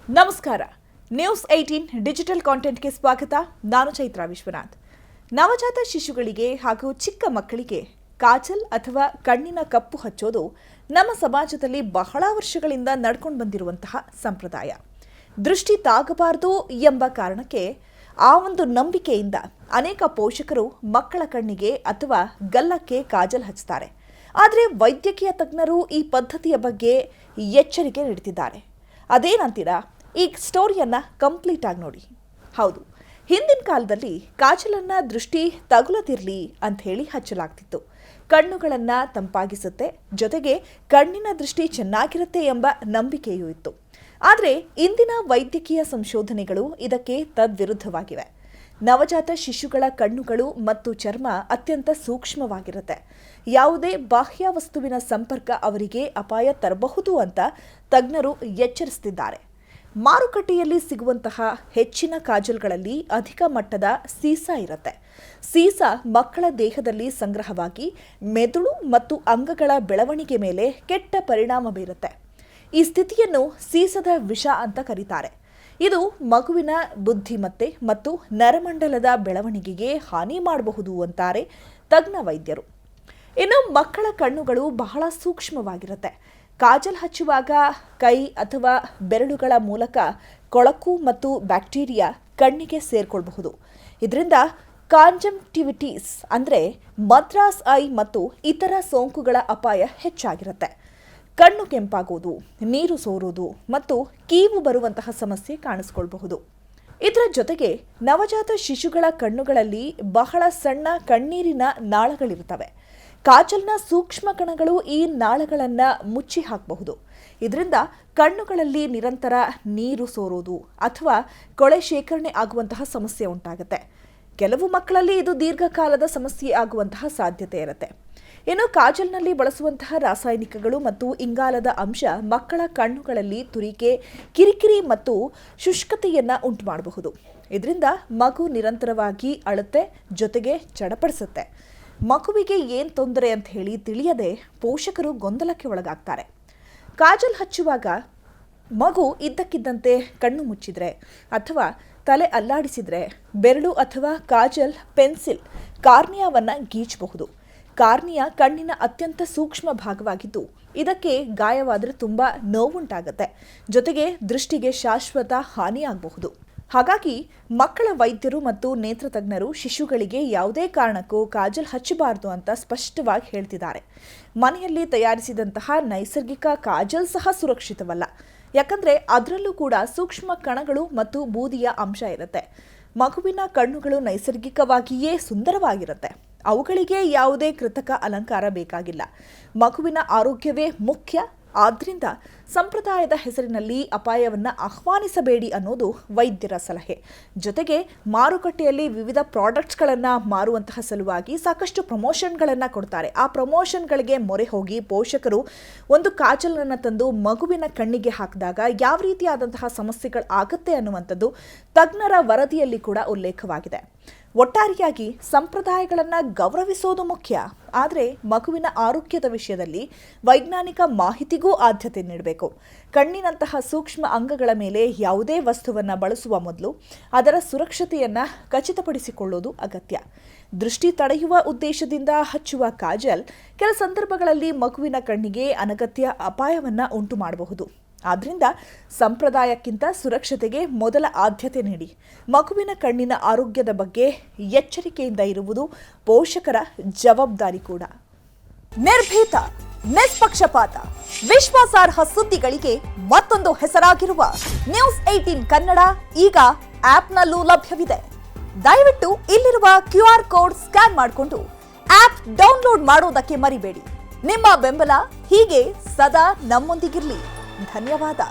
ನಮಸ್ಕಾರ. News 18 digital ಕಾಂಟೆಂಟ್ಗೆ ಸ್ವಾಗತ. ನಾನು ಚೈತ್ರಾ ವಿಶ್ವನಾಥ್. ನವಜಾತ ಶಿಶುಗಳಿಗೆ ಹಾಗೂ ಚಿಕ್ಕ ಮಕ್ಕಳಿಗೆ ಕಾಜಲ್ ಅಥವಾ ಕಣ್ಣಿನ ಕಪ್ಪು ಹಚ್ಚೋದು ನಮ್ಮ ಸಮಾಜದಲ್ಲಿ ಬಹಳ ವರ್ಷಗಳಿಂದ ನಡ್ಕೊಂಡು ಬಂದಿರುವಂತಹ ಸಂಪ್ರದಾಯ. ದೃಷ್ಟಿ ತಾಗಬಾರದು ಎಂಬ ಕಾರಣಕ್ಕೆ ಆ ಒಂದು ನಂಬಿಕೆಯಿಂದ ಅನೇಕ ಪೋಷಕರು ಮಕ್ಕಳ ಕಣ್ಣಿಗೆ ಅಥವಾ ಗಲ್ಲಕ್ಕೆ ಕಾಜಲ್ ಹಚ್ತಾರೆ. ಆದರೆ ವೈದ್ಯಕೀಯ ತಜ್ಞರು ಈ ಪದ್ಧತಿಯ ಬಗ್ಗೆ ಎಚ್ಚರಿಕೆ ನೀಡುತ್ತಿದ್ದಾರೆ. ಅದೇನಂತೀರಾ? ಈ ಸ್ಟೋರಿಯನ್ನ ಕಂಪ್ಲೀಟ್ ಆಗಿ ನೋಡಿ. ಹೌದು, ಹಿಂದಿನ ಕಾಲದಲ್ಲಿ ಕಾಜಲನ್ನ ದೃಷ್ಟಿ ತಗುಲದಿರಲಿ ಅಂತ ಹೇಳಿ ಹಚ್ಚಲಾಗ್ತಿತ್ತು. ಕಣ್ಣುಗಳನ್ನು ತಂಪಾಗಿಸುತ್ತೆ, ಜೊತೆಗೆ ಕಣ್ಣಿನ ದೃಷ್ಟಿ ಚೆನ್ನಾಗಿರುತ್ತೆ ಎಂಬ ನಂಬಿಕೆಯೂ ಇತ್ತು. ಆದರೆ ಇಂದಿನ ವೈದ್ಯಕೀಯ ಸಂಶೋಧನೆಗಳು ಇದಕ್ಕೆ ತದ್ವಿರುದ್ಧವಾಗಿವೆ. ನವಜಾತ ಶಿಶುಗಳ ಕಣ್ಣುಗಳು ಮತ್ತು ಚರ್ಮ ಅತ್ಯಂತ ಸೂಕ್ಷ್ಮವಾಗಿರುತ್ತೆ. ಯಾವುದೇ ಬಾಹ್ಯ ವಸ್ತುವಿನ ಸಂಪರ್ಕ ಅವರಿಗೆ ಅಪಾಯ ತರಬಹುದು ಅಂತ ತಜ್ಞರು ಎಚ್ಚರಿಸುತ್ತಿದ್ದಾರೆ. ಮಾರುಕಟ್ಟೆಯಲ್ಲಿ ಸಿಗುವಂತಹ ಹೆಚ್ಚಿನ ಕಾಜಲ್ಗಳಲ್ಲಿ ಅಧಿಕ ಮಟ್ಟದ ಸೀಸ ಇರುತ್ತೆ. ಸೀಸ ಮಕ್ಕಳ ದೇಹದಲ್ಲಿ ಸಂಗ್ರಹವಾಗಿ ಮೆದುಳು ಮತ್ತು ಅಂಗಗಳ ಬೆಳವಣಿಗೆ ಮೇಲೆ ಕೆಟ್ಟ ಪರಿಣಾಮ ಬೀರುತ್ತೆ. ಈ ಸ್ಥಿತಿಯನ್ನು ಸೀಸದ ವಿಷ ಅಂತ ಕರೀತಾರೆ. ಇದು ಮಗುವಿನ ಬುದ್ಧಿಮತ್ತೆ ಮತ್ತು ನರಮಂಡಲದ ಬೆಳವಣಿಗೆಗೆ ಹಾನಿ ಮಾಡಬಹುದು ಅಂತಾರೆ ತಜ್ಞ ವೈದ್ಯರು. ಇನ್ನು ಮಕ್ಕಳ ಕಣ್ಣುಗಳು ಬಹಳ ಸೂಕ್ಷ್ಮವಾಗಿರುತ್ತೆ. ಕಾಜಲ್ ಹಚ್ಚುವಾಗ ಕೈ ಅಥವಾ ಬೆರಳುಗಳ ಮೂಲಕ ಕೊಳಕು ಮತ್ತು ಬ್ಯಾಕ್ಟೀರಿಯಾ ಕಣ್ಣಿಗೆ ಸೇರ್ಕೊಳ್ಬಹುದು. ಇದರಿಂದ ಕಾಂಜಂಕ್ಟಿವಿಟಿಸ್ ಅಂದರೆ ಮದ್ರಾಸ್ ಐ ಮತ್ತು ಇತರ ಸೋಂಕುಗಳ ಅಪಾಯ ಹೆಚ್ಚಾಗಿರುತ್ತೆ. ಕಣ್ಣು ಕೆಂಪಾಗೋದು, ನೀರು ಸೋರೋದು ಮತ್ತು ಕೀವು ಬರುವಂತಹ ಸಮಸ್ಯೆ ಕಾಣಿಸ್ಕೊಳ್ಬಹುದು. ಇದರ ಜೊತೆಗೆ ನವಜಾತ ಶಿಶುಗಳ ಕಣ್ಣುಗಳಲ್ಲಿ ಬಹಳ ಸಣ್ಣ ಕಣ್ಣೀರಿನ ನಾಳಗಳಿರುತ್ತವೆ. ಕಾಜಲ್ನ ಸೂಕ್ಷ್ಮ ಕಣಗಳು ಈ ನಾಳಗಳನ್ನು ಮುಚ್ಚಿ ಹಾಕಬಹುದು. ಇದರಿಂದ ಕಣ್ಣುಗಳಲ್ಲಿ ನಿರಂತರ ನೀರು ಸೋರೋದು ಅಥವಾ ಕೊಳೆ ಶೇಖರಣೆ ಆಗುವಂತಹ ಸಮಸ್ಯೆ ಉಂಟಾಗುತ್ತೆ. ಕೆಲವು ಮಕ್ಕಳಲ್ಲಿ ಇದು ದೀರ್ಘಕಾಲದ ಸಮಸ್ಯೆ ಆಗುವಂತಹ ಸಾಧ್ಯತೆ ಇರುತ್ತೆ. ಇನ್ನು ಕಾಜಲ್ನಲ್ಲಿ ಬಳಸುವಂತಹ ರಾಸಾಯನಿಕಗಳು ಮತ್ತು ಇಂಗಾಲದ ಅಂಶ ಮಕ್ಕಳ ಕಣ್ಣುಗಳಲ್ಲಿ ತುರಿಕೆ, ಕಿರಿಕಿರಿ ಮತ್ತು ಶುಷ್ಕತೆಯನ್ನು ಉಂಟು ಮಾಡಬಹುದು. ಇದರಿಂದ ಮಗು ನಿರಂತರವಾಗಿ ಅಳುತ್ತೆ, ಜೊತೆಗೆ ಚಡಪಡಿಸುತ್ತೆ. ಮಗುವಿಗೆ ಏನು ತೊಂದರೆ ಅಂತ ಹೇಳಿ ತಿಳಿಯದೆ ಪೋಷಕರು ಗೊಂದಲಕ್ಕೆ ಒಳಗಾಗ್ತಾರೆ. ಕಾಜಲ್ ಹಚ್ಚುವಾಗ ಮಗು ಇದ್ದಕ್ಕಿದ್ದಂತೆ ಕಣ್ಣು ಮುಚ್ಚಿದ್ರೆ ಅಥವಾ ತಲೆ ಅಲ್ಲಾಡಿಸಿದ್ರೆ ಬೆರಳು ಅಥವಾ ಕಾಜಲ್ ಪೆನ್ಸಿಲ್ ಕಾರ್ನಿಯಾವನ್ನು ಗೀಚಬಹುದು. ಕಾರ್ನಿಯಾ ಕಣ್ಣಿನ ಅತ್ಯಂತ ಸೂಕ್ಷ್ಮ ಭಾಗವಾಗಿದ್ದು ಇದಕ್ಕೆ ಗಾಯವಾದರೆ ತುಂಬ ನೋವುಂಟಾಗುತ್ತೆ, ಜೊತೆಗೆ ದೃಷ್ಟಿಗೆ ಶಾಶ್ವತ ಹಾನಿಯಾಗಬಹುದು. ಹಾಗಾಗಿ ಮಕ್ಕಳ ವೈದ್ಯರು ಮತ್ತು ನೇತ್ರ ತಜ್ಞರು ಶಿಶುಗಳಿಗೆ ಯಾವುದೇ ಕಾರಣಕ್ಕೂ ಕಾಜಲ್ ಹಚ್ಚಬಾರದು ಅಂತ ಸ್ಪಷ್ಟವಾಗಿ ಹೇಳ್ತಿದ್ದಾರೆ. ಮನೆಯಲ್ಲಿ ತಯಾರಿಸಿದಂತಹ ನೈಸರ್ಗಿಕ ಕಾಜಲ್ ಸಹ ಸುರಕ್ಷಿತವಲ್ಲ, ಯಾಕಂದರೆ ಅದರಲ್ಲೂ ಕೂಡ ಸೂಕ್ಷ್ಮ ಕಣಗಳು ಮತ್ತು ಬೂದಿಯ ಅಂಶ ಇರುತ್ತೆ. ಮಗುವಿನ ಕಣ್ಣುಗಳು ನೈಸರ್ಗಿಕವಾಗಿಯೇ ಸುಂದರವಾಗಿರುತ್ತೆ. ಅವುಗಳಿಗೆ ಯಾವುದೇ ಕೃತಕ ಅಲಂಕಾರ ಬೇಕಾಗಿಲ್ಲ. ಮಗುವಿನ ಆರೋಗ್ಯವೇ ಮುಖ್ಯ. ಆದ್ದರಿಂದ ಸಂಪ್ರದಾಯದ ಹೆಸರಿನಲ್ಲಿ ಅಪಾಯವನ್ನು ಆಹ್ವಾನಿಸಬೇಡಿ ಅನ್ನೋದು ವೈದ್ಯರ ಸಲಹೆ. ಜೊತೆಗೆ ಮಾರುಕಟ್ಟೆಯಲ್ಲಿ ವಿವಿಧ ಪ್ರಾಡಕ್ಟ್ಸ್ಗಳನ್ನು ಮಾರುವಂತಹ ಸಲುವಾಗಿ ಸಾಕಷ್ಟು ಪ್ರಮೋಷನ್ಗಳನ್ನು ಕೊಡ್ತಾರೆ. ಆ ಪ್ರಮೋಷನ್ಗಳಿಗೆ ಮೊರೆ ಹೋಗಿ ಪೋಷಕರು ಒಂದು ಕಾಜಲನ್ನು ತಂದು ಮಗುವಿನ ಕಣ್ಣಿಗೆ ಹಾಕಿದಾಗ ಯಾವ ರೀತಿಯಾದಂತಹ ಸಮಸ್ಯೆಗಳು ಆಗುತ್ತೆ ಅನ್ನುವಂಥದ್ದು ತಜ್ಞರ ವರದಿಯಲ್ಲಿ ಕೂಡ ಉಲ್ಲೇಖವಾಗಿದೆ. ಒಟ್ಟಾರೆಯಾಗಿ ಸಂಪ್ರದಾಯಗಳನ್ನು ಗೌರವಿಸೋದು ಮುಖ್ಯ, ಆದರೆ ಮಗುವಿನ ಆರೋಗ್ಯದ ವಿಷಯದಲ್ಲಿ ವೈಜ್ಞಾನಿಕ ಮಾಹಿತಿಗೂ ಆದ್ಯತೆ ನೀಡಬೇಕು. ಕಣ್ಣಿನಂತಹ ಸೂಕ್ಷ್ಮ ಅಂಗಗಳ ಮೇಲೆ ಯಾವುದೇ ವಸ್ತುವನ್ನು ಬಳಸುವ ಮೊದಲು ಅದರ ಸುರಕ್ಷತೆಯನ್ನು ಖಚಿತಪಡಿಸಿಕೊಳ್ಳೋದು ಅಗತ್ಯ. ದೃಷ್ಟಿ ತಡೆಯುವ ಉದ್ದೇಶದಿಂದ ಹಚ್ಚುವ ಕಾಜಲ್ ಕೆಲ ಸಂದರ್ಭಗಳಲ್ಲಿ ಮಗುವಿನ ಕಣ್ಣಿಗೆ ಅನಗತ್ಯ ಅಪಾಯವನ್ನು ಉಂಟು ಮಾಡಬಹುದು. ಆದ್ದರಿಂದ ಸಂಪ್ರದಾಯಕ್ಕಿಂತ ಸುರಕ್ಷತೆಗೆ ಮೊದಲ ಆದ್ಯತೆ ನೀಡಿ. ಮಗುವಿನ ಕಣ್ಣಿನ ಆರೋಗ್ಯದ ಬಗ್ಗೆ ಎಚ್ಚರಿಕೆಯಿಂದ ಇರುವುದು ಪೋಷಕರ ಜವಾಬ್ದಾರಿ ಕೂಡ. ನಿರ್ಭೀತ, ನಿಷ್ಪಕ್ಷಪಾತ, ವಿಶ್ವಾಸಾರ್ಹ ಸುದ್ದಿಗಳಿಗೆ ಮತ್ತೊಂದು ಹೆಸರಾಗಿರುವ ನ್ಯೂಸ್ 18 ಕನ್ನಡ ಈಗ ಆಪ್ನಲ್ಲೂ ಲಭ್ಯವಿದೆ. ದಯವಿಟ್ಟು ಇಲ್ಲಿರುವ QR ಕೋಡ್ ಸ್ಕ್ಯಾನ್ ಮಾಡಿಕೊಂಡು ಆಪ್ ಡೌನ್ಲೋಡ್ ಮಾಡೋದಕ್ಕೆ ಮರಿಬೇಡಿ. ನಿಮ್ಮ ಬೆಂಬಲ ಹೀಗೆ ಸದಾ ನಮ್ಮೊಂದಿಗಿರಲಿ. ಧನ್ಯವಾದ.